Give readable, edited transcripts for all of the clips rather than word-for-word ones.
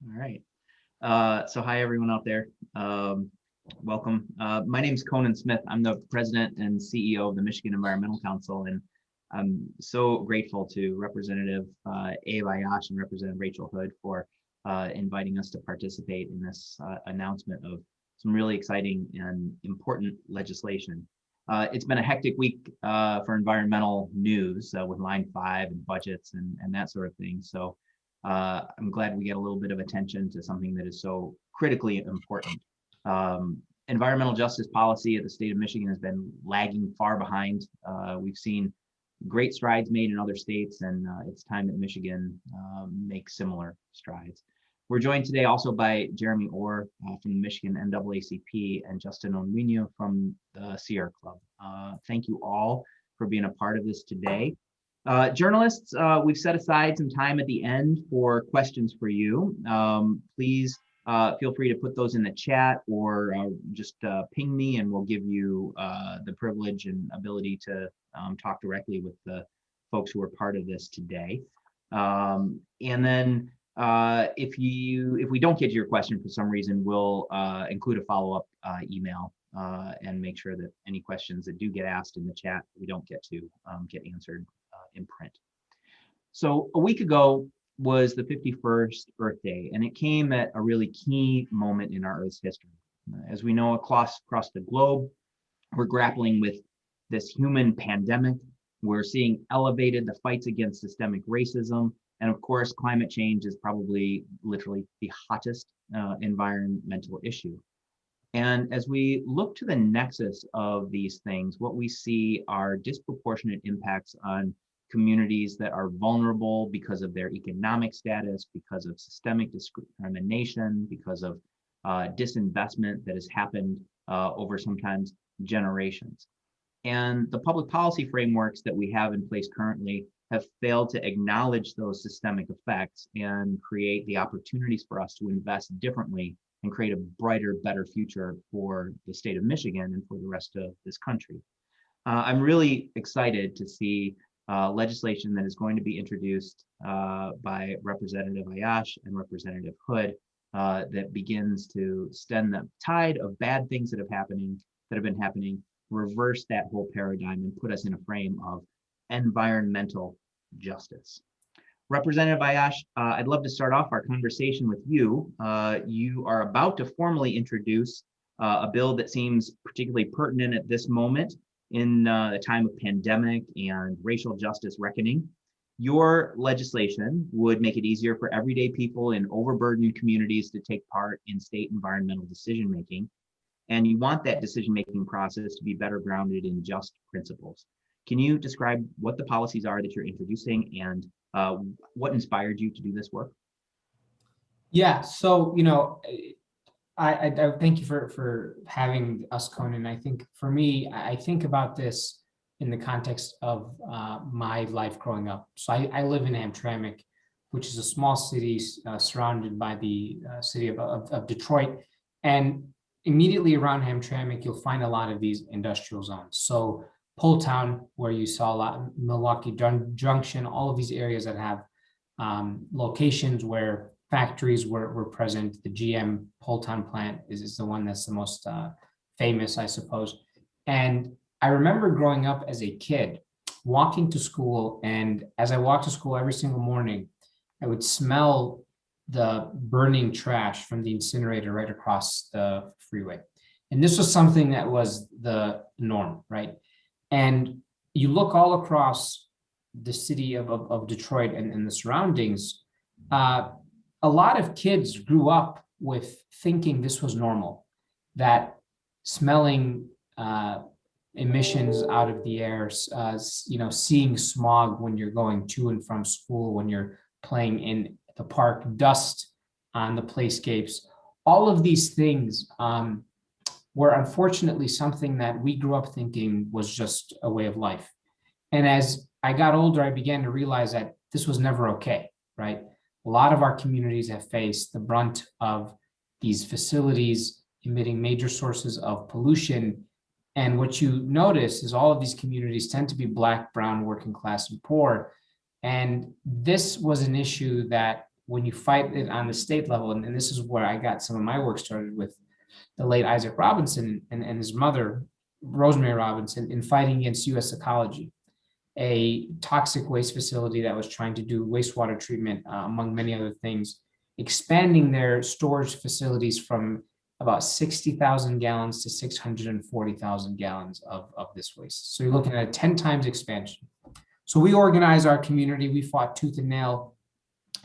All right. So hi, everyone out there. Welcome. My name is Conan Smith. I'm the president and CEO of the Michigan Environmental Council, and I'm so grateful to Representative Aiyash and Representative Rachel Hood for inviting us to participate in this announcement of some really exciting and important legislation. It's been a hectic week for environmental news with Line 5 and budgets and that sort of thing. So I'm glad we get a little bit of attention to something that is so critically important. Environmental justice policy at the state of Michigan has been lagging far behind. We've seen great strides made in other states, and it's time that Michigan makes similar strides. We're joined today also by Jeremy Orr from the Michigan NAACP and Justin Onwenu from the Sierra Club. Thank you all for being a part of this today. Journalists, we've set aside some time at the end for questions for you. Please feel free to put those in the chat or just ping me, and we'll give you the privilege and ability to talk directly with the folks who are part of this today. And then if we don't get to your question for some reason, we'll include a follow-up email and make sure that any questions that do get asked in the chat we don't get to get answered in print. So a week ago was the 51st Earth Day, and it came at a really key moment in our Earth's history. As we know, across the globe, we're grappling with this human pandemic. We're seeing elevated the fights against systemic racism, and of course, climate change is probably literally the hottest environmental issue. And as we look to the nexus of these things, what we see are disproportionate impacts on communities that are vulnerable because of their economic status, because of systemic discrimination, because of disinvestment that has happened over sometimes generations. And the public policy frameworks that we have in place currently have failed to acknowledge those systemic effects and create the opportunities for us to invest differently and create a brighter, better future for the state of Michigan and for the rest of this country. I'm really excited to see legislation that is going to be introduced by Representative Aiyash and Representative Hood that begins to stem the tide of bad things that have been happening, reverse that whole paradigm, and put us in a frame of environmental justice. Representative Aiyash, I'd love to start off our conversation with you. You are about to formally introduce a bill that seems particularly pertinent at this moment in the time of pandemic and racial justice reckoning. Your legislation would make it easier for everyday people in overburdened communities to take part in state environmental decision-making. And you want that decision-making process to be better grounded in just principles. Can you describe what the policies are that you're introducing and what inspired you to do this work? Yeah, so, I thank you for having us, Conan. I think for me, I think about this in the context of my life growing up. So I live in Hamtramck, which is a small city surrounded by the city of Detroit. And immediately around Hamtramck, you'll find a lot of these industrial zones. So Poletown, where you saw a lot, Milwaukee Junction, all of these areas that have locations where factories were present. The GM Poletown plant is the one that's the most famous, I suppose. And I remember growing up as a kid, walking to school, and as I walked to school every single morning, I would smell the burning trash from the incinerator right across the freeway. And this was something that was the norm, right? And you look all across the city of Detroit and the surroundings, a lot of kids grew up with thinking this was normal, that smelling emissions out of the air, seeing smog when you're going to and from school, when you're playing in the park, dust on the playscapes, all of these things were unfortunately something that we grew up thinking was just a way of life. And as I got older, I began to realize that this was never okay, right? A lot of our communities have faced the brunt of these facilities emitting major sources of pollution. And what you notice is all of these communities tend to be Black, brown, working class, and poor. And this was an issue that when you fight it on the state level, and this is where I got some of my work started with the late Isaac Robinson and his mother, Rosemary Robinson, in fighting against US Ecology, a toxic waste facility that was trying to do wastewater treatment, among many other things, expanding their storage facilities from about 60,000 gallons to 640,000 gallons of this waste. So you're looking at a 10 times expansion. So we organized our community. We fought tooth and nail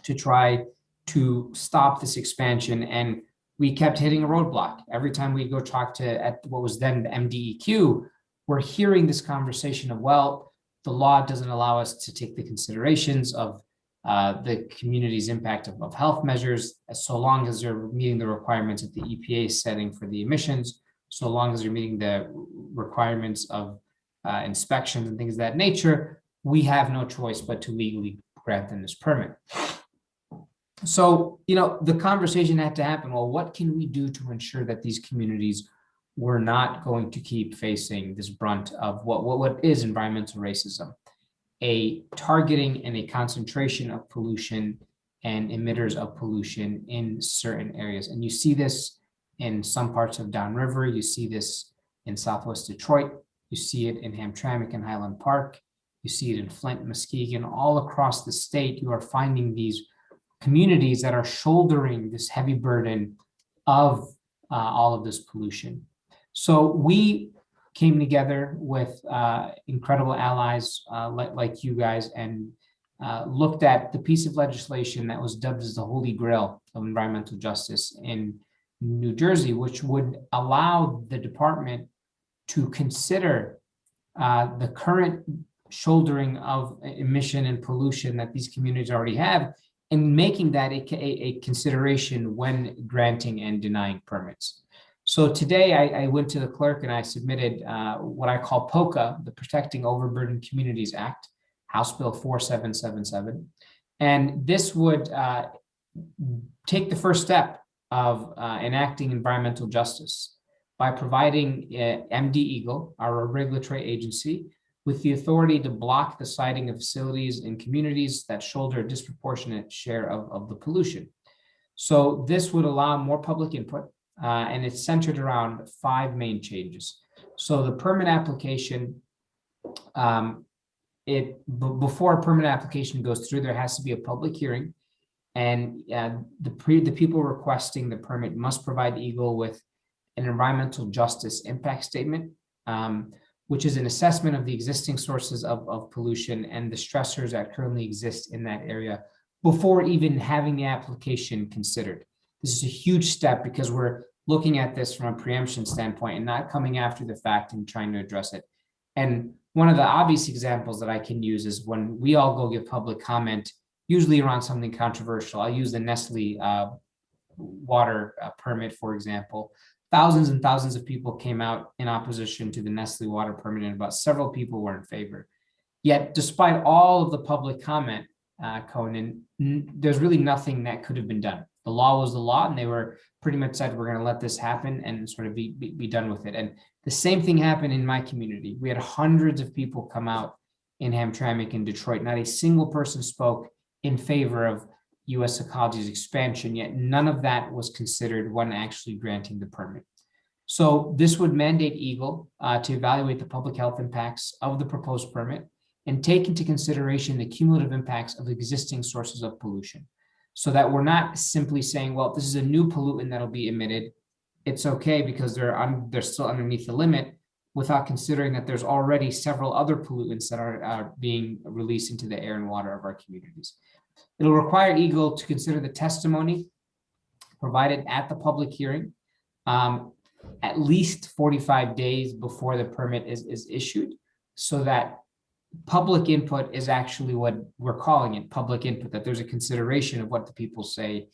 to try to stop this expansion. And we kept hitting a roadblock. Every time we go talk to at what was then the MDEQ, we're hearing this conversation of, well, the law doesn't allow us to take the considerations of the community's impact of health measures, so long as they're meeting the requirements that the EPA is setting for the emissions, so long as you're meeting the requirements of inspections and things of that nature, we have no choice but to legally grant them this permit. So, the conversation had to happen. Well, what can we do to ensure that these communities were not going to keep facing this brunt of what is environmental racism, a targeting and a concentration of pollution and emitters of pollution in certain areas. And you see this in some parts of downriver. You see this in Southwest Detroit. You see it in Hamtramck and Highland Park. You see it in Flint, Muskegon, all across the state. You are finding these communities that are shouldering this heavy burden of all of this pollution. So we came together with incredible allies like you guys and looked at the piece of legislation that was dubbed as the Holy Grail of environmental justice in New Jersey, which would allow the department to consider the current shouldering of emission and pollution that these communities already have, and making that a consideration when granting and denying permits. So today I went to the clerk and I submitted what I call POCA, the Protecting Overburdened Communities Act, House Bill 4777. And this would take the first step of enacting environmental justice by providing MD Eagle, our regulatory agency, with the authority to block the siting of facilities in communities that shoulder a disproportionate share of the pollution. So this would allow more public input, and it's centered around 5 main changes. So the permit application, before a permit application goes through, there has to be a public hearing, and the people requesting the permit must provide Eagle with an environmental justice impact statement, which is an assessment of the existing sources of pollution and the stressors that currently exist in that area before even having the application considered. This is a huge step because we're looking at this from a preemption standpoint and not coming after the fact and trying to address it. And one of the obvious examples that I can use is when we all go give public comment, usually around something controversial. I'll use the Nestle water permit, for example. Thousands and thousands of people came out in opposition to the Nestle water permit, and about several people were in favor. Yet, despite all of the public comment, Conan, there's really nothing that could have been done. The law was the law, and they were pretty much said, we're going to let this happen and sort of be done with it. And the same thing happened in my community. We had hundreds of people come out in Hamtramck and Detroit. Not a single person spoke in favor of US Ecology's expansion, yet none of that was considered when actually granting the permit. So this would mandate Eagle to evaluate the public health impacts of the proposed permit and take into consideration the cumulative impacts of existing sources of pollution, so that we're not simply saying, well, this is a new pollutant that'll be emitted. It's okay because they're still underneath the limit, without considering that there's already several other pollutants that are being released into the air and water of our communities. It'll require Eagle to consider the testimony provided at the public hearing at least 45 days before the permit is issued, so that public input is actually what we're calling it, public input, that there's a consideration of what the people say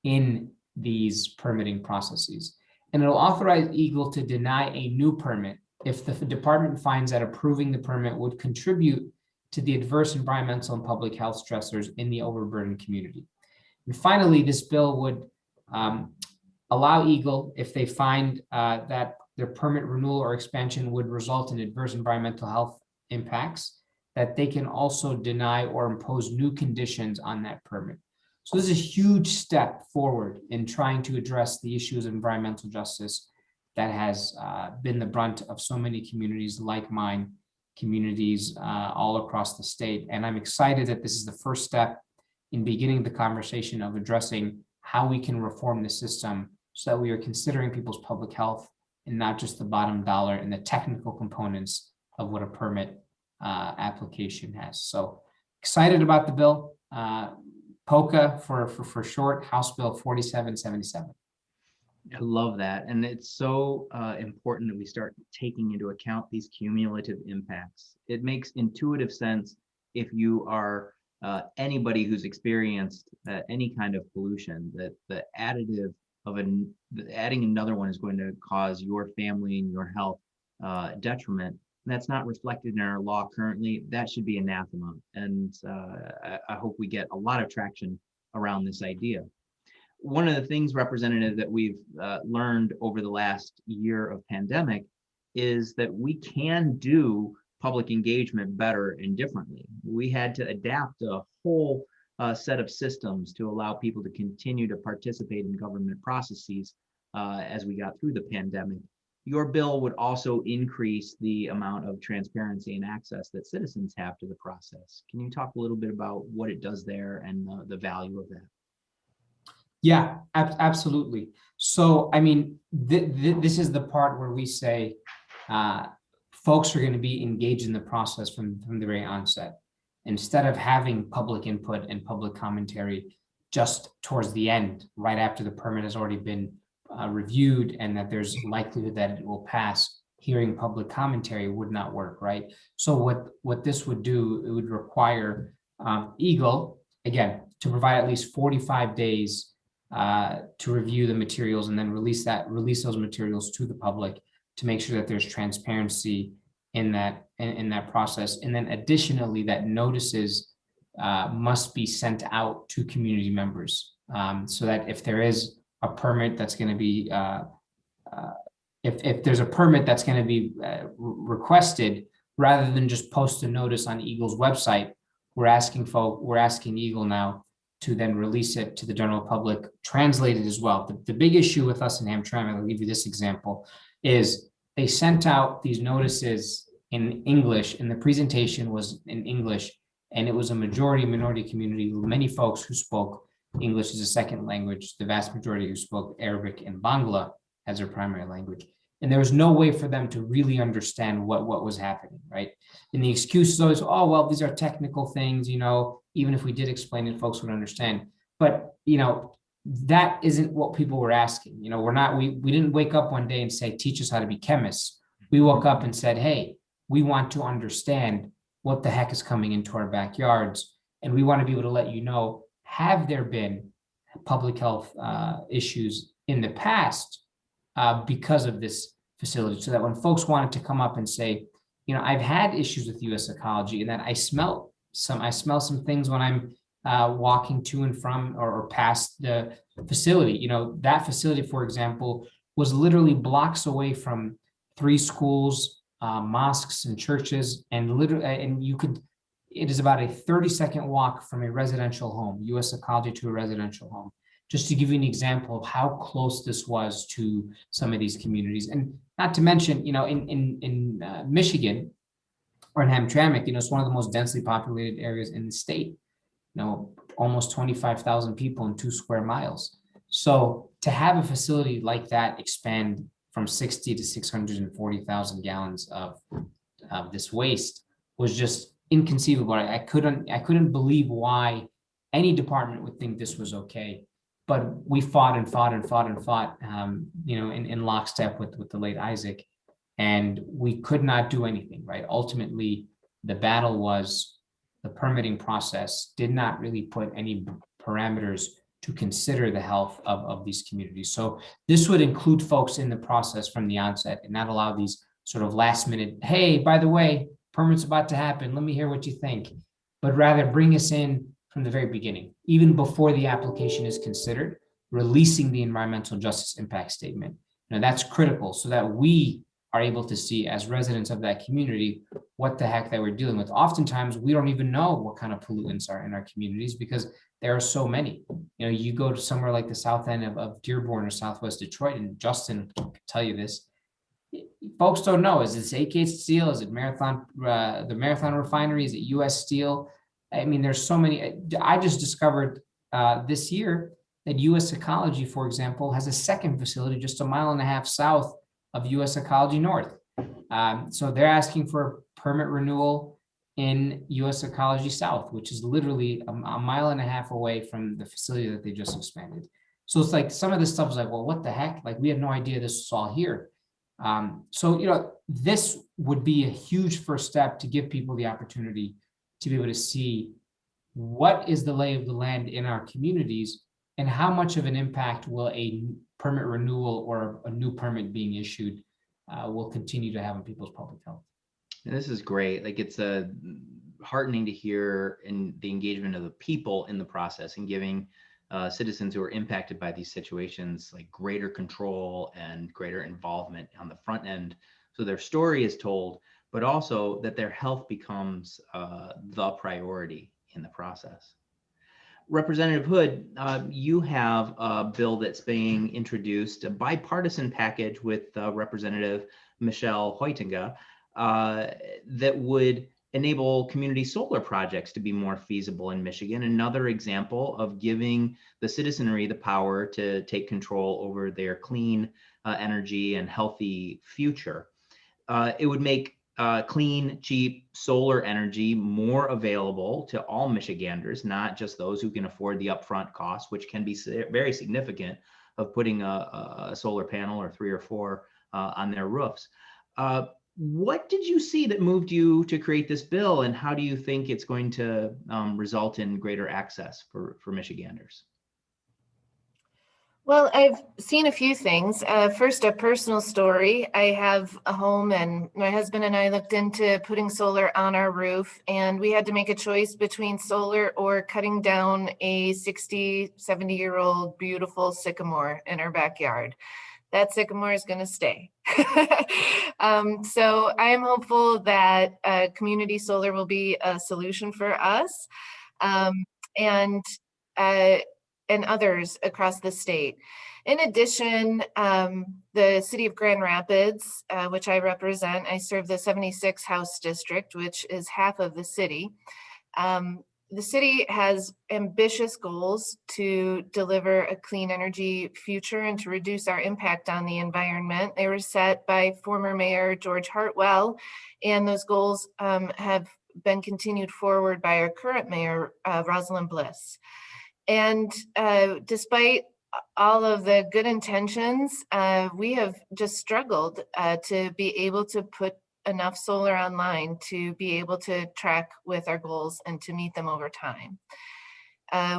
in these permitting processes. And it'll authorize Eagle to deny a new permit if the department finds that approving the permit would contribute to the adverse environmental and public health stressors in the overburdened community. And finally, this bill would allow Eagle, if they find that their permit renewal or expansion would result in adverse environmental health impacts, that they can also deny or impose new conditions on that permit. So this is a huge step forward in trying to address the issues of environmental justice that has been the brunt of so many communities like mine, communities all across the state. And I'm excited that this is the first step in beginning the conversation of addressing how we can reform the system so that we are considering people's public health and not just the bottom dollar and the technical components of what a permit application has. So excited about the bill. POCA for short, House Bill 4777. I love that. And it's so important that we start taking into account these cumulative impacts. It makes intuitive sense if you are anybody who's experienced any kind of pollution, that the additive of adding another one is going to cause your family and your health detriment. And that's not reflected in our law currently. That should be anathema. And I hope we get a lot of traction around this idea. One of the things, Representative, that we've learned over the last year of pandemic is that we can do public engagement better and differently. We had to adapt a whole set of systems to allow people to continue to participate in government processes as we got through the pandemic. Your bill would also increase the amount of transparency and access that citizens have to the process. Can you talk a little bit about what it does there and the value of that? Yeah, absolutely. So, I mean, this is the part where we say folks are going to be engaged in the process from the very onset. Instead of having public input and public commentary just towards the end, right after the permit has already been reviewed and that there's likelihood that it will pass, hearing public commentary would not work, right? So what this would do, it would require Eagle, again, to provide at least 45 days to review the materials and then release those materials to the public to make sure that there's transparency in that process. And then additionally, that notices must be sent out to community members so that if there is a permit that's going to be if there's a permit that's going to be requested, rather than just post a notice on Eagle's website, we're asking Eagle now to then release it to the general public, translated as well. The big issue with us in Hamtramck, I'll give you this example, is they sent out these notices in English and the presentation was in English, and it was a minority community, many folks who spoke English as a second language, the vast majority who spoke Arabic and Bangla as their primary language. And there was no way for them to really understand what was happening, right? And the excuse is always, oh, well, these are technical things, even if we did explain it, folks would understand. But, that isn't what people were asking. We didn't wake up one day and say, teach us how to be chemists. We woke up and said, hey, we want to understand what the heck is coming into our backyards. And we want to be able to let you know, have there been public health issues in the past because of this facility, so that when folks wanted to come up and say, I've had issues with US ecology and that I smell some things when I'm walking to and from or past the facility. That facility, for example, was literally blocks away from 3 schools, mosques and churches, and it is about a 30-second walk from a residential home, US ecology to a residential home. Just to give you an example of how close this was to some of these communities. And not to mention, in Michigan or in Hamtramck, it's one of the most densely populated areas in the state, almost 25,000 people in 2 square miles. So to have a facility like that expand from 60 to 640,000 gallons of this waste was just inconceivable. I couldn't believe why any department would think this was okay. But we fought and fought and fought and fought, in lockstep with the late Isaac, and we could not do anything, right? Ultimately, the battle was the permitting process did not really put any parameters to consider the health of these communities. So this would include folks in the process from the onset and not allow these sort of last minute, hey, by the way, permit's about to happen, let me hear what you think, but rather bring us in from the very beginning, even before the application is considered, releasing the environmental justice impact statement. Now that's critical so that we are able to see as residents of that community what the heck that we're dealing with. Oftentimes, we don't even know what kind of pollutants are in our communities because there are so many. You know, you go to somewhere like the south end of Dearborn or Southwest Detroit, and Justin can tell you this. Folks don't know, is it AK Steel? Is it Marathon, the Marathon Refinery? Is it US Steel? I mean, there's so many. I just discovered this year that US Ecology, for example, has a second facility just a mile and a half south of US Ecology North. So they're asking for permit renewal in US Ecology South, which is literally a mile and a half away from the facility that they just expanded. So it's like some of this stuff is like, well, what the heck? Like, we had no idea this was all here. So, you know, this would be a huge first step to give people the opportunity to be able to see what is the lay of the land in our communities and how much of an impact will a permit renewal or a new permit being issued will continue to have on people's public health. And this is great. Like, it's heartening to hear in the engagement of the people in the process and giving citizens who are impacted by these situations like greater control and greater involvement on the front end, so their story is told, but also that their health becomes the priority in the process. Representative Hood, you have a bill that's being introduced, a bipartisan package with Representative Michelle Hoytinga that would enable community solar projects to be more feasible in Michigan. Another example of giving the citizenry the power to take control over their clean energy and healthy future. It would make clean, cheap solar energy more available to all Michiganders, not just those who can afford the upfront cost, which can be very significant, of putting a solar panel or 3 or 4 on their roofs. What did you see that moved you to create this bill, and how do you think it's going to result in greater access for Michiganders? Well, I've seen a few things. First, a personal story. I have a home, and my husband and I looked into putting solar on our roof, and we had to make a choice between solar or cutting down a 60, 70-year-old beautiful sycamore in our backyard. That sycamore is going to stay. So I am hopeful that community solar will be a solution for us and others across the state. In addition, the city of Grand Rapids, which I represent, I serve the 76 House District, which is half of the city. The city has ambitious goals to deliver a clean energy future and to reduce our impact on the environment. They were set by former Mayor George Hartwell, and those goals have been continued forward by our current Mayor, Rosalind Bliss. And despite all of the good intentions, we have just struggled to be able to put enough solar online to be able to track with our goals and to meet them over time.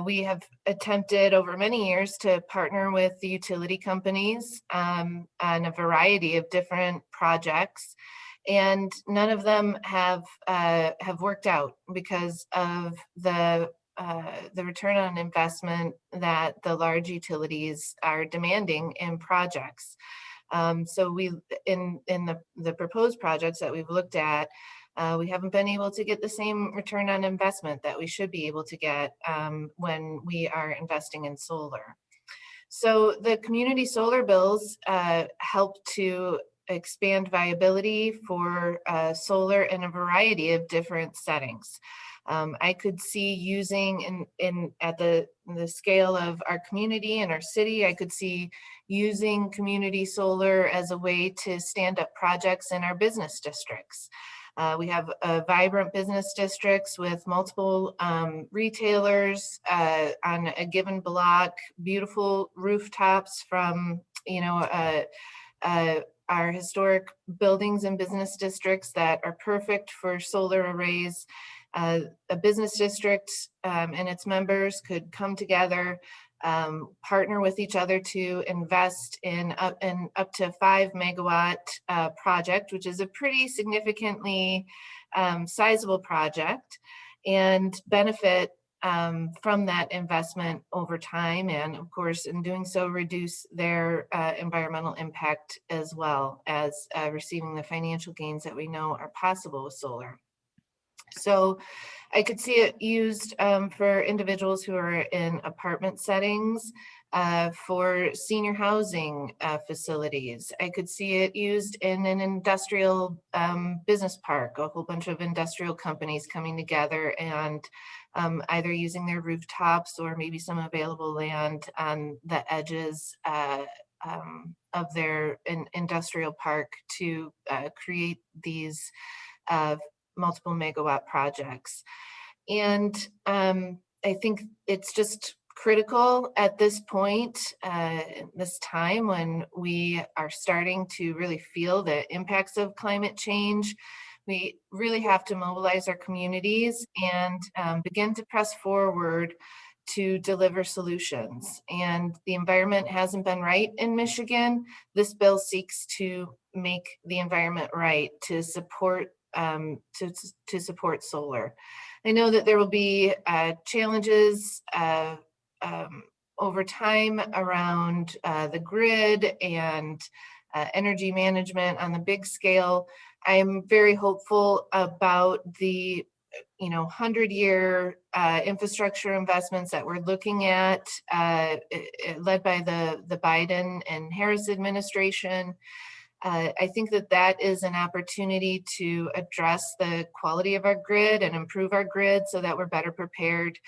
We have attempted over many years to partner with the utility companies on a variety of different projects, and none of them have worked out because of the return on investment that the large utilities are demanding in projects. So we, in the proposed projects that we've looked at, we haven't been able to get the same return on investment that we should be able to get when we are investing in solar. So the community solar bills help to expand viability for solar in a variety of different settings. I could see using at the scale of our community and our city, I could see using community solar as a way to stand up projects in our business districts. We have vibrant business districts with multiple retailers on a given block, beautiful rooftops from, our historic buildings and business districts that are perfect for solar arrays. A business district and its members could come together, partner with each other to invest in up to 5 megawatt project, which is a pretty significantly sizable project, and benefit from that investment over time, and of course, in doing so, reduce their environmental impact as well as receiving the financial gains that we know are possible with solar. So I could see it used for individuals who are in apartment settings, for senior housing facilities. I could see it used in an industrial business park, a whole bunch of industrial companies coming together and either using their rooftops or maybe some available land on the edges of their industrial park to create these multiple megawatt projects. And I think it's just critical at this point, this time when we are starting to really feel the impacts of climate change. We really have to mobilize our communities and begin to press forward to deliver solutions. And the environment hasn't been right in Michigan. This bill seeks to make the environment right to support support solar. I know that there will be challenges over time around the grid and energy management on the big scale. I'm very hopeful about the 100-year infrastructure investments that we're looking at, led by the Biden and Harris administration. I think that is an opportunity to address the quality of our grid and improve our grid so that we're better prepared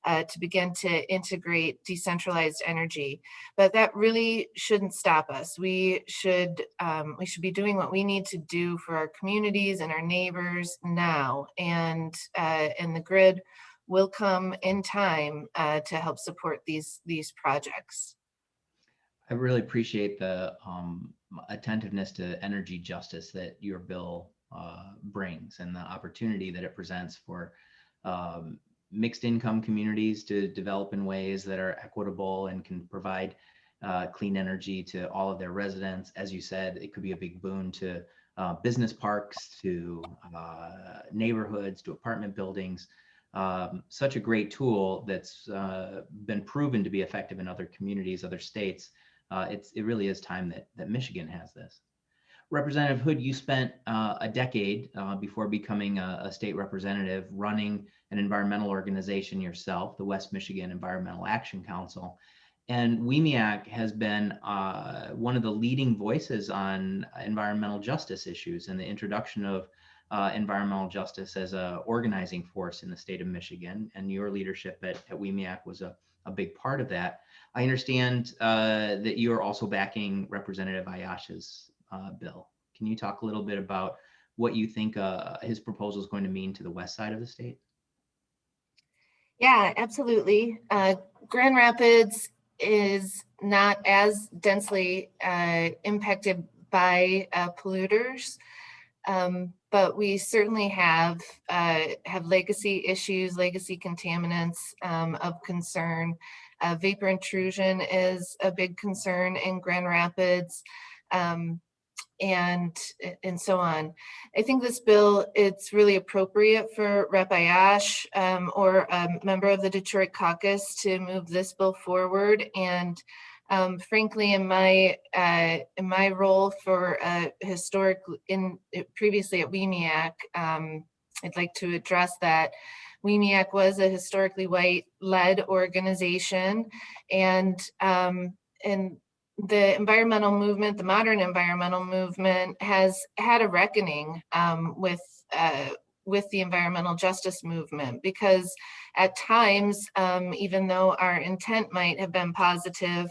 to begin to integrate decentralized energy. But that really shouldn't stop us. We should be doing what we need to do for our communities and our neighbors now, and the grid will come in time to help support these projects. I really appreciate the attentiveness to energy justice that your bill brings, and the opportunity that it presents for mixed income communities to develop in ways that are equitable and can provide clean energy to all of their residents. As you said, it could be a big boon to business parks, to neighborhoods, to apartment buildings. Such a great tool that's been proven to be effective in other communities, other states. It really is time that Michigan has this. Representative Hood, you spent a decade before becoming a state representative running an environmental organization yourself, the West Michigan Environmental Action Council. And WMEAC has been one of the leading voices on environmental justice issues and the introduction of environmental justice as an organizing force in the state of Michigan. And your leadership at WMEAC was a big part of that. I understand that you are also backing Representative Ayyash's bill. Can you talk a little bit about what you think his proposal is going to mean to the west side of the state? Yeah, absolutely. Grand Rapids is not as densely impacted by polluters, but we certainly have legacy issues, legacy contaminants of concern. Vapor intrusion is a big concern in Grand Rapids. And so on. I think this bill, it's really appropriate for Rep. Aiyash or a member of the Detroit caucus to move this bill forward. And frankly, in my role for previously at WMEAC, I'd like to address that. WMEAC was a historically white-led organization, and the environmental movement, the modern environmental movement, has had a reckoning with the environmental justice movement, because at times, even though our intent might have been positive,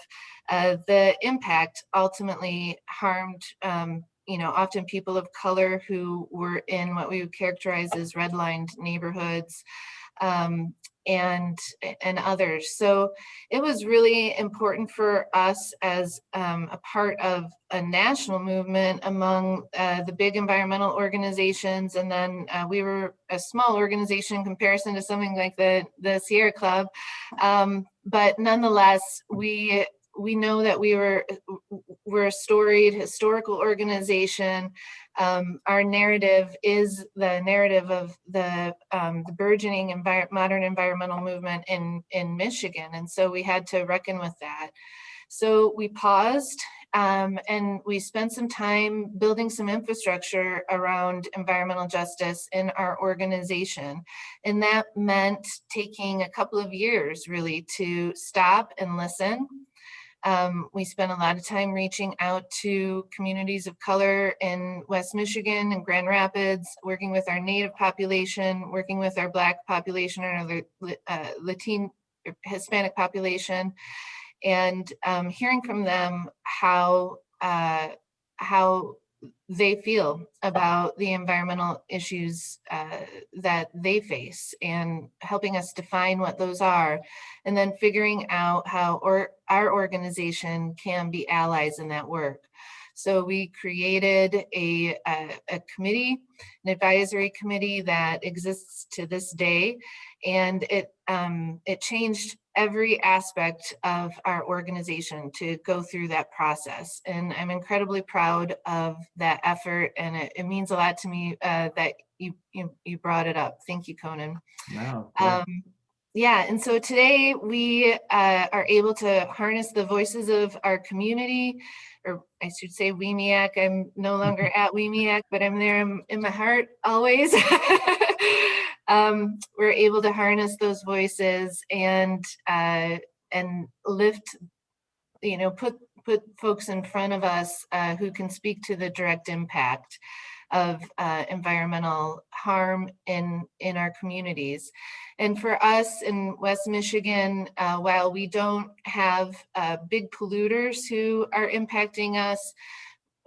the impact ultimately harmed often people of color who were in what we would characterize as redlined neighborhoods, and others. So it was really important for us as a part of a national movement among the big environmental organizations. And then we were a small organization in comparison to something like the Sierra Club. But nonetheless, we know that we're a storied historical organization Our narrative is the narrative of the burgeoning modern environmental movement in Michigan. And so we had to reckon with that. So we paused and we spent some time building some infrastructure around environmental justice in our organization. And that meant taking a couple of years really to stop and listen. We spent a lot of time reaching out to communities of color in West Michigan and Grand Rapids, working with our Native population, working with our Black population and our Latino Hispanic population, and hearing from them how they feel about the environmental issues that they face, and helping us define what those are, and then figuring out how our organization can be allies in that work. So we created a committee, an advisory committee that exists to this day, and it changed every aspect of our organization to go through that process. And I'm incredibly proud of that effort, and it means a lot to me that you brought it up. Thank you, Conan. Wow. Yeah, and so today we are able to harness the voices of our community, or I should say WMEAC. I'm no longer at WMEAC, but I'm there in my heart always. We're able to harness those voices and lift, put folks in front of us who can speak to the direct impact of environmental harm in our communities. And for us in West Michigan, while we don't have big polluters who are impacting us,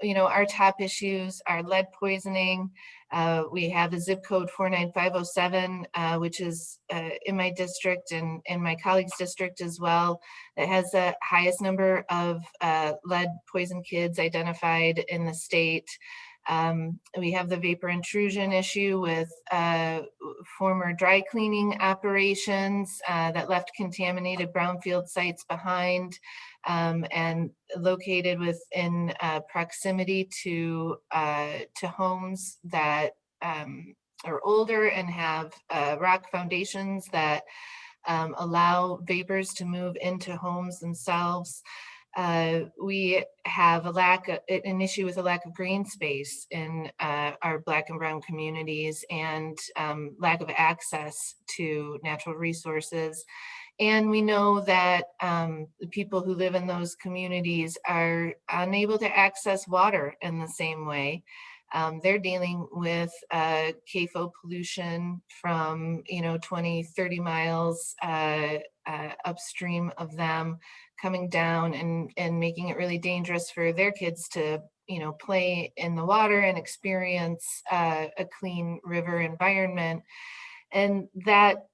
our top issues are lead poisoning. We have a zip code 49507, which is in my district and in my colleague's district as well, that has the highest number of lead poisoned kids identified in the state. We have the vapor intrusion issue with former dry cleaning operations that left contaminated brownfield sites behind, and located within proximity to homes that are older and have rock foundations that allow vapors to move into homes themselves. We have an issue with a lack of green space in our Black and Brown communities, and lack of access to natural resources. And we know that the people who live in those communities are unable to access water in the same way. They're dealing with CAFO pollution from 20, 30 miles upstream of them, coming down and making it really dangerous for their kids to play in the water and experience a clean river environment. And that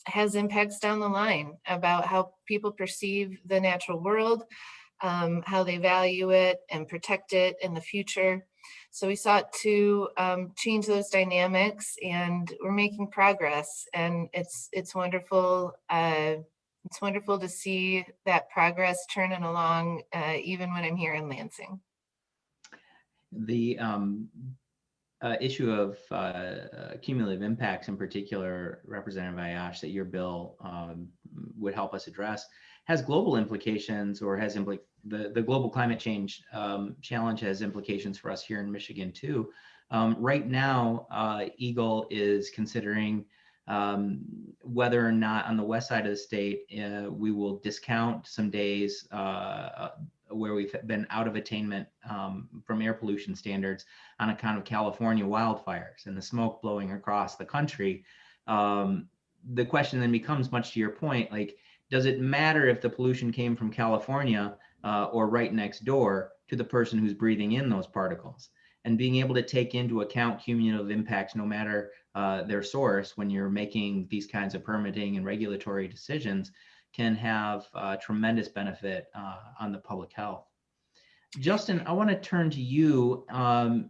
has impacts down the line about how people perceive the natural world, how they value it and protect it in the future. So we sought to change those dynamics, and we're making progress. And it's wonderful. It's wonderful to see that progress turning along, even when I'm here in Lansing. The issue of cumulative impacts, in particular, Representative Aiyash, that your bill would help us address, has global implications, or has the global climate change challenge has implications for us here in Michigan too. Right now, Eagle is considering whether or not on the west side of the state we will discount some days where we've been out of attainment from air pollution standards on account of California wildfires and the smoke blowing across the country. The question then becomes, much to your point, like, does it matter if the pollution came from California or right next door to the person who's breathing in those particles? And being able to take into account cumulative impacts, no matter their source, when you're making these kinds of permitting and regulatory decisions, can have tremendous benefit on the public health. Justin, I want to turn to you.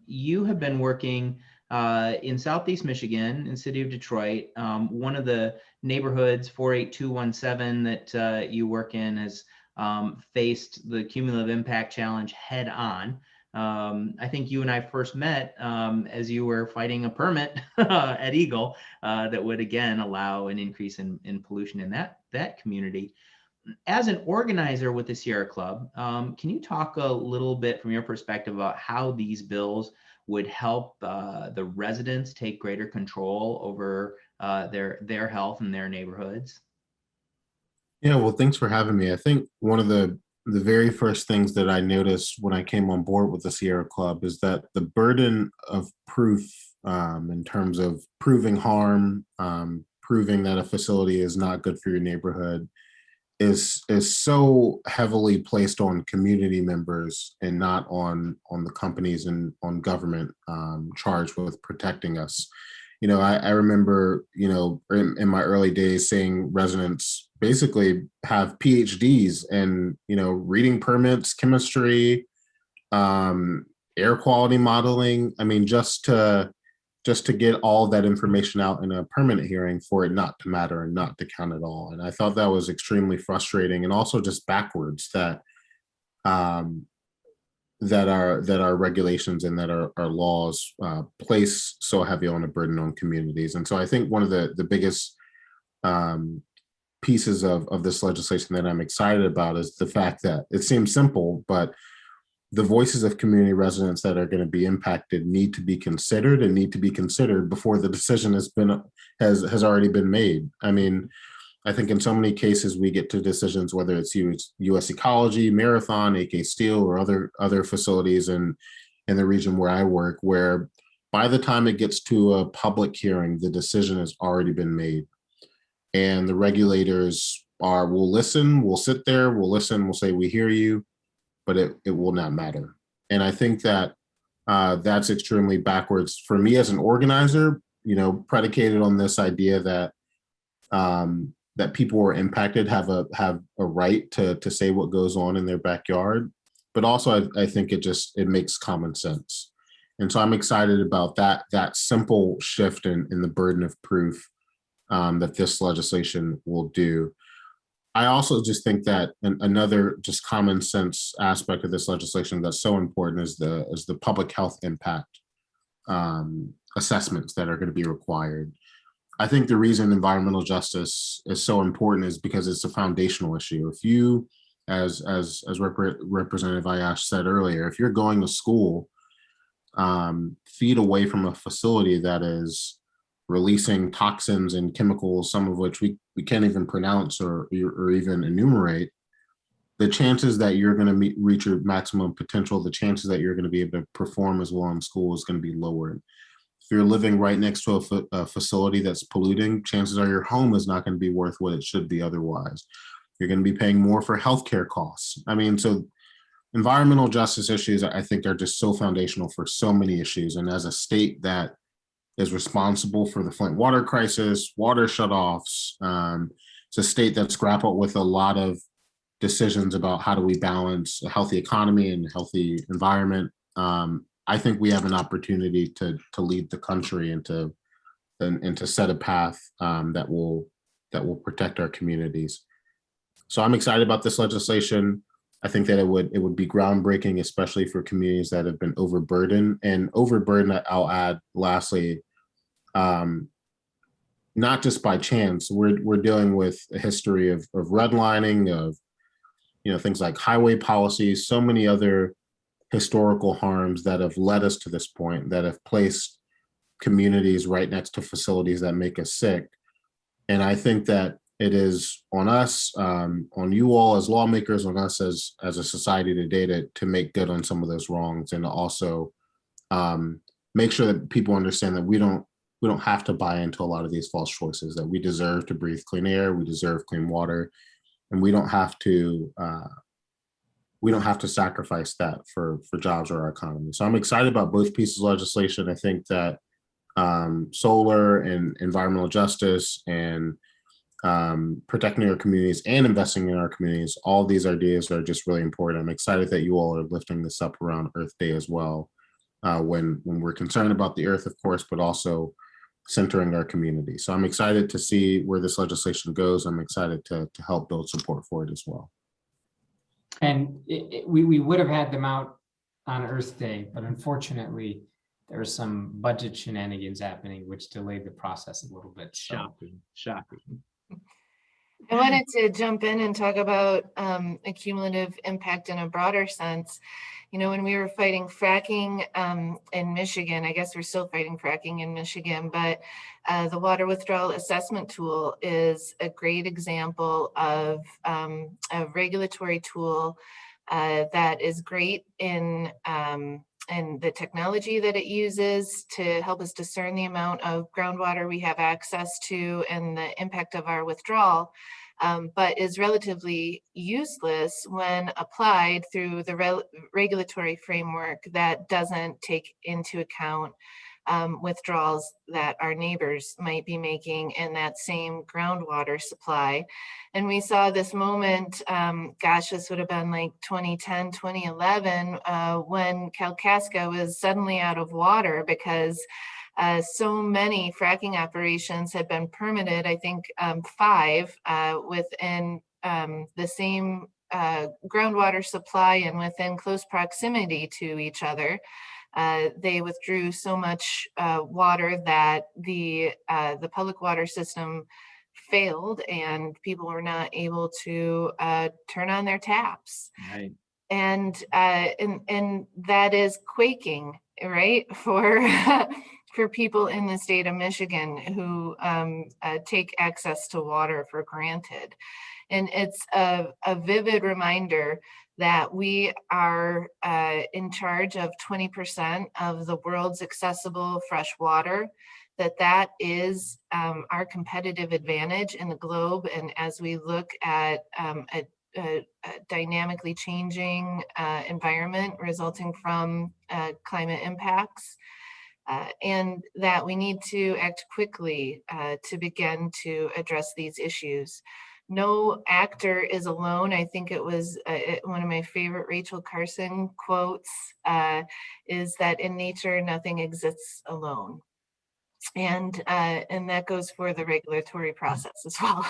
You have been working in Southeast Michigan, in the city of Detroit. One of the neighborhoods, 48217, that you work in has faced the cumulative impact challenge head on. I think you and I first met as you were fighting a permit at Eagle that would again allow an increase in pollution in that community. As an organizer with the Sierra Club, can you talk a little bit from your perspective about how these bills would help the residents take greater control over their health and their neighborhoods? Yeah, well, thanks for having me. I think one of the very first things that I noticed when I came on board with the Sierra Club is that the burden of proof in terms of proving harm, proving that a facility is not good for your neighborhood is so heavily placed on community members and not on the companies and on government charged with protecting us. I remember, in my early days seeing residents basically have PhDs and, reading permits, chemistry, air quality modeling. I mean, just to get all that information out in a permanent hearing for it not to matter and not to count at all. And I thought that was extremely frustrating and also just backwards that our regulations and that our laws place so heavy on a burden on communities. And so I think one of the biggest pieces of this legislation that I'm excited about is the fact that it seems simple, but the voices of community residents that are going to be impacted need to be considered and need to be considered before the decision has already been made. I mean, I think in so many cases we get to decisions, whether it's US Ecology, Marathon, AK Steel, or other facilities in the region where I work, where by the time it gets to a public hearing, the decision has already been made. And the regulators will listen, we'll sit there, we'll listen, we'll say, we hear you, but it will not matter. And I think that that's extremely backwards for me as an organizer, predicated on this idea that that people who are impacted have a right to say what goes on in their backyard. But also I think it makes common sense. And so I'm excited about that simple shift in the burden of proof that this legislation will do. I also just think that another just common sense aspect of this legislation that's so important is the public health impact assessments that are going to be required. I think the reason environmental justice is so important is because it's a foundational issue. If you, as Representative Aiyash said earlier, if you're going to school feet away from a facility that is releasing toxins and chemicals, some of which we can't even pronounce or even enumerate, the chances that you're going to reach your maximum potential, the chances that you're going to be able to perform as well in school is going to be lowered. If you're living right next to a facility that's polluting, chances are your home is not going to be worth what it should be otherwise. You're going to be paying more for healthcare costs. I mean, so environmental justice issues, I think, are just so foundational for so many issues. And as a state that is responsible for the Flint water crisis, water shutoffs. It's a state that's grappled with a lot of decisions about how do we balance a healthy economy and a healthy environment. I think we have an opportunity to lead the country and to set a path that will protect our communities. So I'm excited about this legislation. I think that it would be groundbreaking, especially for communities that have been overburdened. And overburdened, I'll add lastly, not just by chance. We're dealing with a history of redlining, of things like highway policies, so many other historical harms that have led us to this point, that have placed communities right next to facilities that make us sick. And I think that it is on us, on you all as lawmakers, on us as a society today to make good on some of those wrongs, and to also make sure that people understand that we don't have to buy into a lot of these false choices, that we deserve to breathe clean air, we deserve clean water, and we don't have to sacrifice that for jobs or our economy. So I'm excited about both pieces of legislation. I think that solar and environmental justice and protecting our communities and investing in our communities, all these ideas are just really important. I'm excited that you all are lifting this up around Earth Day as well, when we're concerned about the earth, of course, but also centering our community. So I'm excited to see where this legislation goes. I'm excited to help build support for it as well. And we would have had them out on Earth Day, but unfortunately, there was some budget shenanigans happening, which delayed the process a little bit. So, Shocking. I wanted to jump in and talk about a cumulative impact in a broader sense. You know, when we were fighting fracking in Michigan, I guess we're still fighting fracking in Michigan, but the water withdrawal assessment tool is a great example of a regulatory tool that is great in and the technology that it uses to help us discern the amount of groundwater we have access to and the impact of our withdrawal, but is relatively useless when applied through the regulatory framework that doesn't take into account withdrawals that our neighbors might be making in that same groundwater supply. And we saw this moment, gosh, this would have been like 2010, 2011, when Kalkaska was suddenly out of water because so many fracking operations had been permitted, I think 5 within the same groundwater supply and within close proximity to each other. They withdrew so much water that the public water system failed and people were not able to turn on their taps. Right. And that is quaking, right, for for people in the state of Michigan who take access to water for granted. And it's a vivid reminder that we are in charge of 20% of the world's accessible fresh water, that is our competitive advantage in the globe. And as we look at a dynamically changing environment resulting from climate impacts, and that we need to act quickly to begin to address these issues. No actor is alone. I think it was one of my favorite Rachel Carson quotes is that in nature, nothing exists alone. And that goes for the regulatory process as well.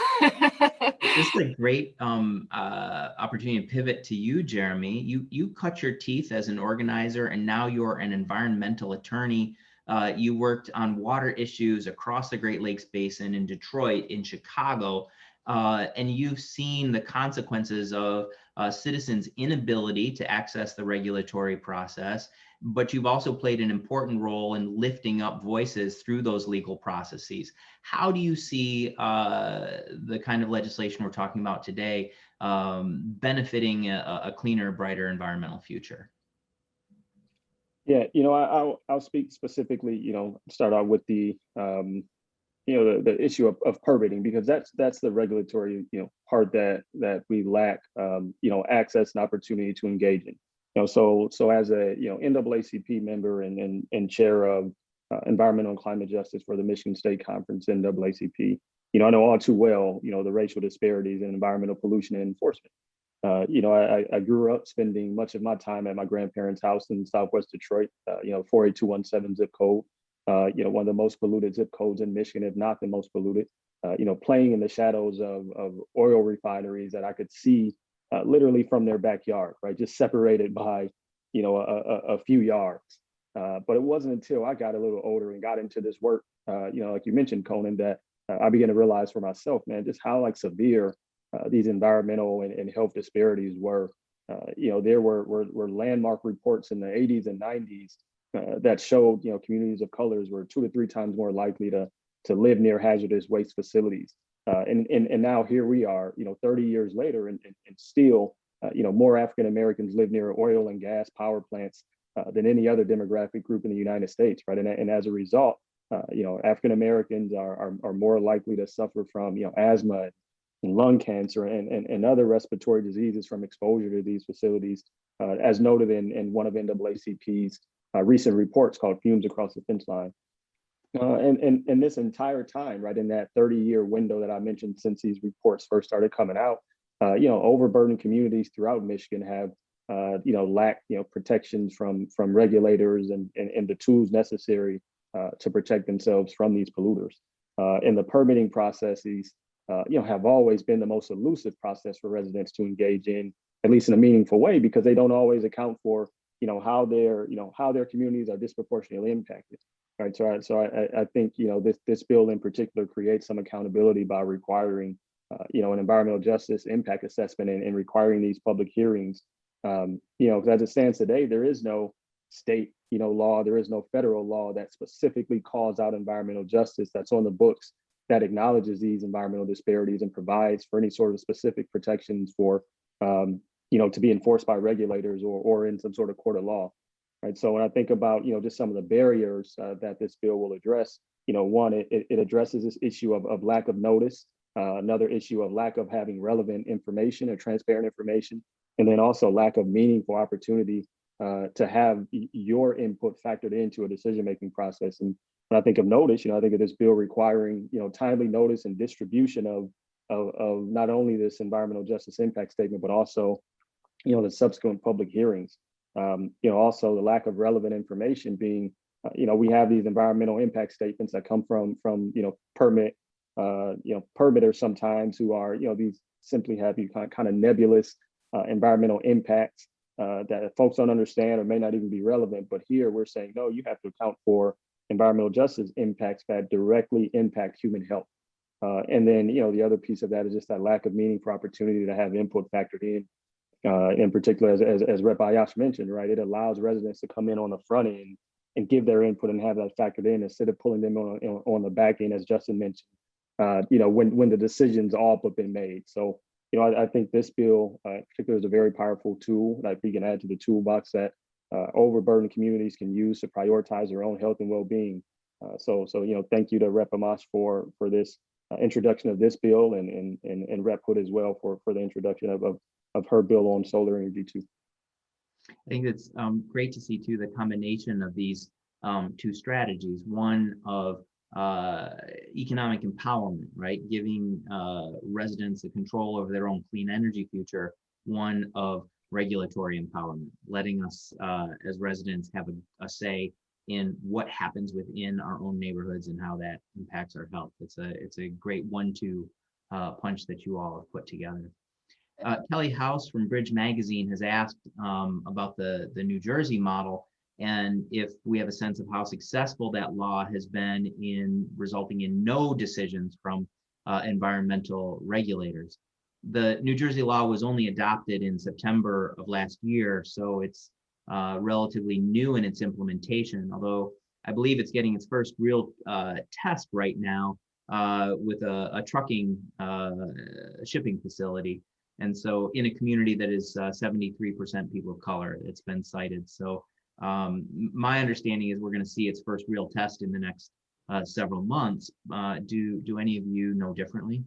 This is a great opportunity to pivot to you, Jeremy. You cut your teeth as an organizer, and now you're an environmental attorney. You worked on water issues across the Great Lakes Basin in Detroit, in Chicago, and you've seen the consequences of citizens' inability to access the regulatory process, but you've also played an important role in lifting up voices through those legal processes. How do you see the kind of legislation we're talking about today benefiting a cleaner, brighter environmental future? Yeah, I'll speak specifically, start out with the the issue of permitting, because that's the regulatory part that we lack access and opportunity to engage in. So as a NAACP member and chair of environmental and climate justice for the Michigan State Conference NAACP, I know all too well the racial disparities in environmental pollution and enforcement. I grew up spending much of my time at my grandparents' house in Southwest Detroit, 48217 zip code. One of the most polluted zip codes in Michigan, if not the most polluted, playing in the shadows of oil refineries that I could see literally from their backyard, right? Just separated by, a few yards. But it wasn't until I got a little older and got into this work, like you mentioned, Conan, that I began to realize for myself, man, just how severe these environmental and health disparities were. There were landmark reports in the 80s and 90s that showed communities of colors were 2 to 3 times more likely to live near hazardous waste facilities. And now here we are 30 years later, and still more African Americans live near oil and gas power plants than any other demographic group in the United States, right? And as a result, African Americans are more likely to suffer from asthma and lung cancer and other respiratory diseases from exposure to these facilities, as noted in one of NAACP's recent reports called Fumes Across the Fence Line. And this entire time, right, in that 30-year window that I mentioned since these reports first started coming out, overburdened communities throughout Michigan have, lacked, protections from regulators and the tools necessary to protect themselves from these polluters. And the permitting processes, have always been the most elusive process for residents to engage in, at least in a meaningful way, because they don't always account for how their communities are disproportionately impacted. Right. So I think, this bill in particular creates some accountability by requiring, an environmental justice impact assessment and requiring these public hearings. Because as it stands today, there is no state, law, there is no federal law that specifically calls out environmental justice that's on the books that acknowledges these environmental disparities and provides for any sort of specific protections for, to be enforced by regulators or in some sort of court of law. Right. So when I think about, just some of the barriers that this bill will address, one, it addresses this issue of lack of notice, another issue of lack of having relevant information or transparent information, and then also lack of meaningful opportunity to have your input factored into a decision-making process. And when I think of notice, I think of this bill requiring, timely notice and distribution of not only this environmental justice impact statement, but also, the subsequent public hearings. Also the lack of relevant information being, we have these environmental impact statements that come from permitters sometimes who are, these simply have you kind of nebulous environmental impacts that folks don't understand or may not even be relevant. But here we're saying, no, you have to account for environmental justice impacts that directly impact human health. And then, the other piece of that is just that lack of meaningful opportunity to have input factored in particular, as Rep. Aiyash mentioned, right, it allows residents to come in on the front end and give their input and have that factored in instead of pulling them on the back end, as Justin mentioned, when the decisions all but been made. So, I think this bill in particular is a very powerful tool that we can add to the toolbox that overburdened communities can use to prioritize their own health and well-being. So thank you to Rep. Amash for this introduction of this bill and Rep. Hood as well for the introduction of her bill on solar energy too. I think it's great to see too the combination of these two strategies. One of economic empowerment, right? Giving residents the control over their own clean energy future. One of regulatory empowerment, letting us as residents have a say in what happens within our own neighborhoods and how that impacts our health. It's a great 1-2 punch that you all have put together. Kelly House from Bridge Magazine has asked about the New Jersey model and if we have a sense of how successful that law has been in resulting in no decisions from environmental regulators. The New Jersey law was only adopted in September of last year, so it's relatively new in its implementation, although I believe it's getting its first real test right now with a trucking shipping facility. And so in a community that is 73% people of color, it's been cited. So my understanding is we're going to see its first real test in the next several months. Do any of you know differently?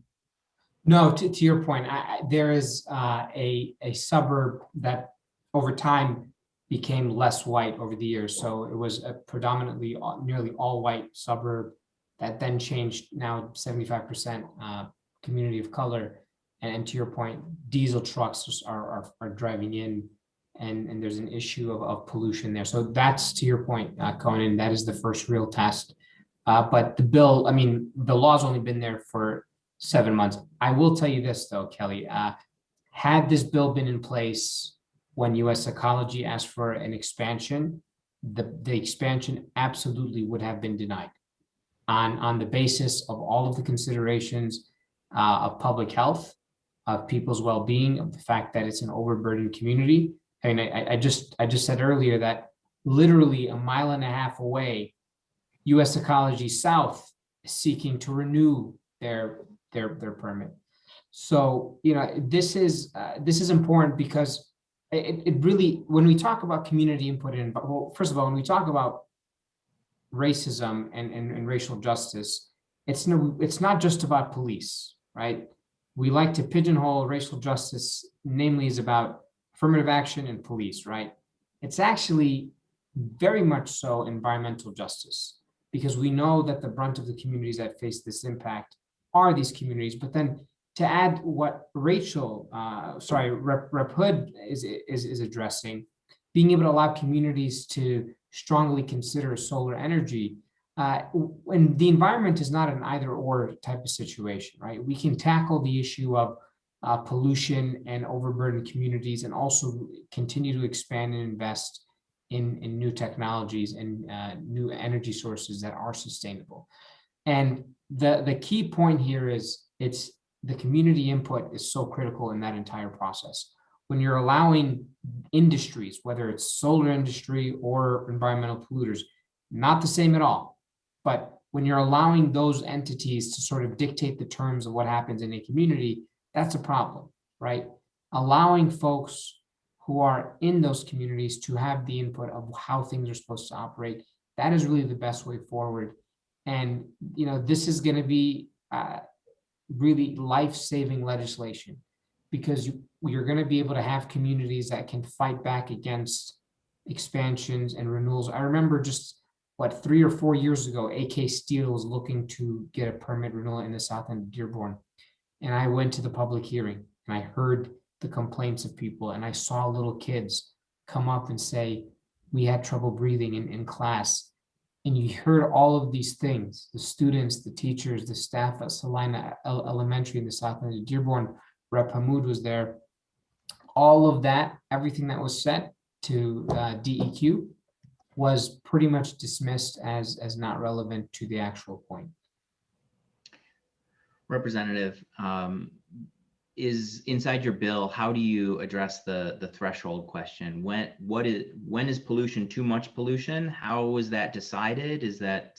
No, to your point, there is a suburb that over time became less white over the years. So it was a predominantly nearly all white suburb that then changed, now 75% community of color. And to your point, diesel trucks are driving in and there's an issue of pollution there. So that's, to your point, Conan, that is the first real test. But the bill, I mean, the law's only been there for 7 months. I will tell you this though, Kelly, had this bill been in place when US Ecology asked for an expansion, the expansion absolutely would have been denied on the basis of all of the considerations of public health, of people's well-being, of the fact that it's an overburdened community. I mean, I just said earlier that literally a mile and a half away, US Ecology South is seeking to renew their permit. So, this is important because it really, when we talk about community input in, well, first of all, when we talk about racism and racial justice, it's not just about police, right? We like to pigeonhole racial justice, namely is about affirmative action and police, right? It's actually very much so environmental justice, because we know that the brunt of the communities that face this impact are these communities. But then to add what Rep. Hood is addressing, being able to allow communities to strongly consider solar energy, when the environment is not an either or type of situation, right? We can tackle the issue of pollution and overburdened communities and also continue to expand and invest in new technologies and new energy sources that are sustainable. And the key point here is the community input is so critical in that entire process. When you're allowing industries, whether it's solar industry or environmental polluters, not the same at all. But when you're allowing those entities to sort of dictate the terms of what happens in a community, that's a problem, right? Allowing folks who are in those communities to have the input of how things are supposed to operate, that is really the best way forward. And, you know, this is going to be really life-saving legislation, because you're going to be able to have communities that can fight back against expansions and renewals. I remember just, 3 or 4 years ago, AK Steel was looking to get a permit renewal in the south end of Dearborn. And I went to the public hearing and I heard the complaints of people, and I saw little kids come up and say, we had trouble breathing in class. And you heard all of these things, the students, the teachers, the staff at Salina Elementary in the south end of Dearborn. Rep. Hamoud was there. All of that, everything that was set to DEQ was pretty much dismissed as not relevant to the actual point. Representative, is inside your bill, how do you address the threshold question? When is pollution too much pollution? How is that decided? Is that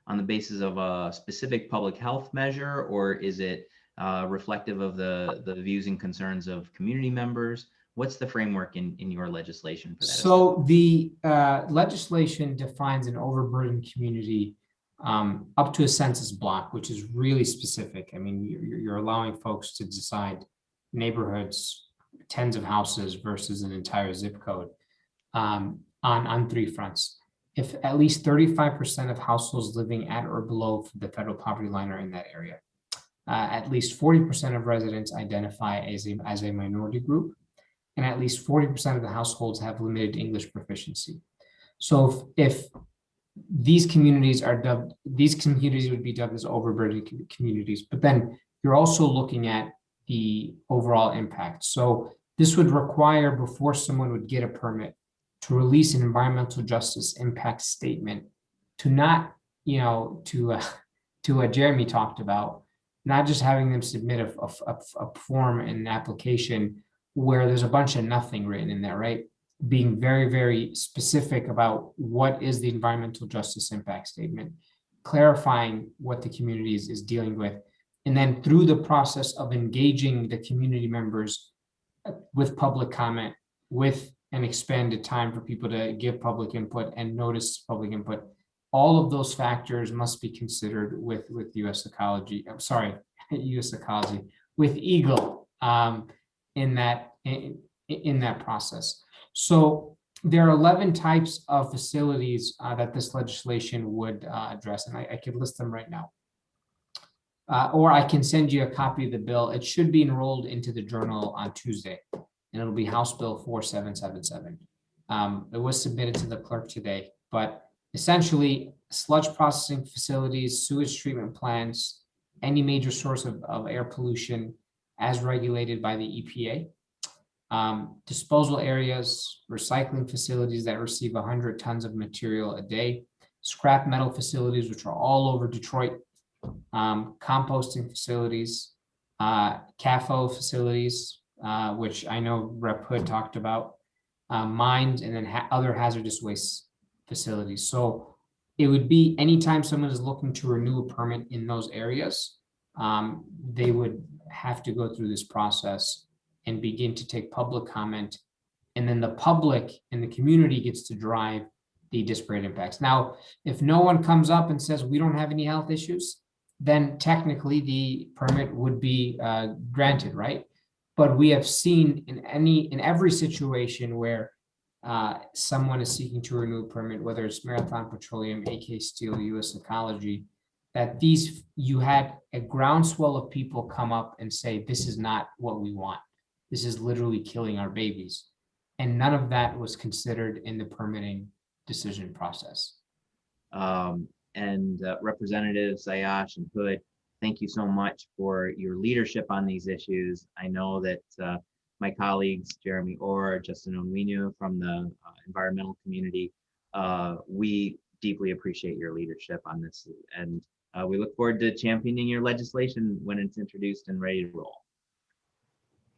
on the basis of a specific public health measure, or is it reflective of the views and concerns of community members? What's the framework in your legislation for that? So the legislation defines an overburdened community up to a census block, which is really specific. I mean, you're allowing folks to decide neighborhoods, tens of houses versus an entire zip code on 3 fronts. If at least 35% of households living at or below the federal poverty line are in that area, at least 40% of residents identify as a minority group, and at least 40% of the households have limited English proficiency. So if these communities would be dubbed as overburdened communities, but then you're also looking at the overall impact. So this would require, before someone would get a permit, to release an environmental justice impact statement, to not, to what Jeremy talked about, not just having them submit a form and an application where there's a bunch of nothing written in there, right? Being very, very specific about what is the environmental justice impact statement, clarifying what the community is dealing with, and then through the process of engaging the community members with public comment, with an expanded time for people to give public input and notice public input, all of those factors must be considered with U.S. Ecology. I'm sorry, U.S. Ecology, with Eagle in that process. So there are 11 types of facilities that this legislation would address, and I could list them right now. Or I can send you a copy of the bill. It should be enrolled into the journal on Tuesday, and it'll be House Bill 4777. It was submitted to the clerk today, but essentially sludge processing facilities, sewage treatment plants, any major source of air pollution as regulated by the EPA. Disposal areas, recycling facilities that receive 100 tons of material a day, scrap metal facilities, which are all over Detroit, composting facilities, CAFO facilities, which I know Rep. Hood talked about, mines, and then other hazardous waste facilities. So it would be anytime someone is looking to renew a permit in those areas, they would have to go through this process and begin to take public comment. And then the public and the community gets to drive the disparate impacts. Now, if no one comes up and says, we don't have any health issues, then technically the permit would be granted, right? But we have seen in every situation where someone is seeking to renew a permit, whether it's Marathon Petroleum, AK Steel, U.S. Ecology, that you had a groundswell of people come up and say, this is not what we want. This is literally killing our babies. And none of that was considered in the permitting decision process. Representatives Aiyash and Hood, thank you so much for your leadership on these issues. I know that my colleagues, Jeremy Orr, Justin Onwenu from the environmental community. We deeply appreciate your leadership on this, and we look forward to championing your legislation when it's introduced and ready to roll.